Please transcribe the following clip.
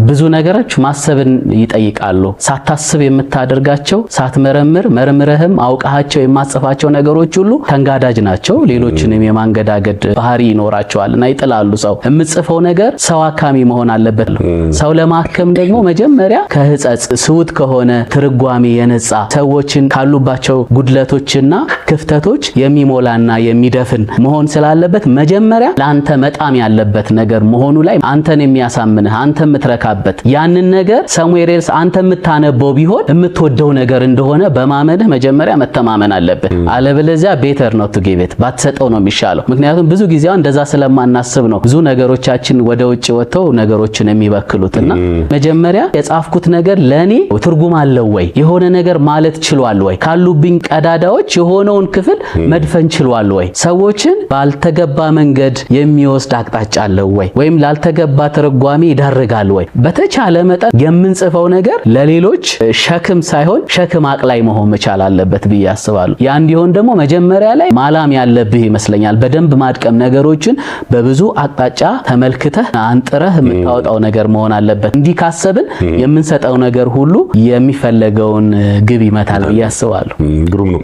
ብዙ ነገሮች ማሰብን ይጠይቃሉ ሳታስብ የምታደርጋቸው ሳትመረምር መርምረህም አውቃቸው የማጽፋቸው ነገሮች ሁሉ ተንጋዳጅ ናቸው ሌሎችንም የማንገዳገድ ባህሪ ይኖራቸዋልና ይጥላሉ ሰው የምጽፈው ነገር ሰው አካሚ መሆን አለበት ሰው ለማከም ደግሞ መጀመሪያ ከህጸጽ ስውት ከሆነ ትርጓሜ የነጻ ሰዎችን ካሉባቸው ጉድለቶችና ክፍተቶች የሚሞላና የሚደፍን መሆን ስላለበት መጀመሪያ ላንተ መጣም ያለበት ነገር መሆኑ ላይ አንተን የሚያሳምንህ አንተ ምትረካበት ያንን ነገር ሰሙኤልስ አንተ ምታነበው ቢሆን የምትወደው ነገር እንደሆነ በማመንህ መጀመሪያ መተማመን አለበት አለበለዚያ ቤተር ነው ቱ ጊቭ ኢት ባትሰጠው ነው የሚሻለው ምክንያቱም ብዙ ጊዜ እንደዛ ስለማናስብ ነው ብዙ ነገሮቻችን ወደ ውጭ ወጥተው ነገሮችን የሚበክሉትና መጀመሪያ የጻፍኩት ነገር ለኔ ትርጉም አለው ወይ የሆነ ነገር ማለት ችሏል ወይ ካሉብኝ ቀዳዳዎች የሆነውን ክፍል መድፈን ችሏል ወይ ሰዎችን ባልተገባ መንገድ የሚወስድ አቅጣጫ አለው ወይ ወይም ላልተገባ ትርጓሜ ይዳርጋል ወይ በተቻለ መጠን የምንጽፈው ነገር ለሌሎች ሸክም ሳይሆን ሸክም አቅላይ መሆን መቻል አለበት ብዬ አስባለሁ ያ እንዲሆን ደግሞ መጀመሪያ ላይ ማላም ያለብህ ይመስለኛል በደንብ ማድቀም ነገሮችን በብዙ አቅጣጫ ተመልክተህ አንጥረህ የምታወጣው ነገር መሆን አለበት እንዲህ ካሰብን የምንሰጠው ነገር ሁሉ የሚፈለገውን ግብ ይመታል ብዬ አስባለሁ ግሩም ነው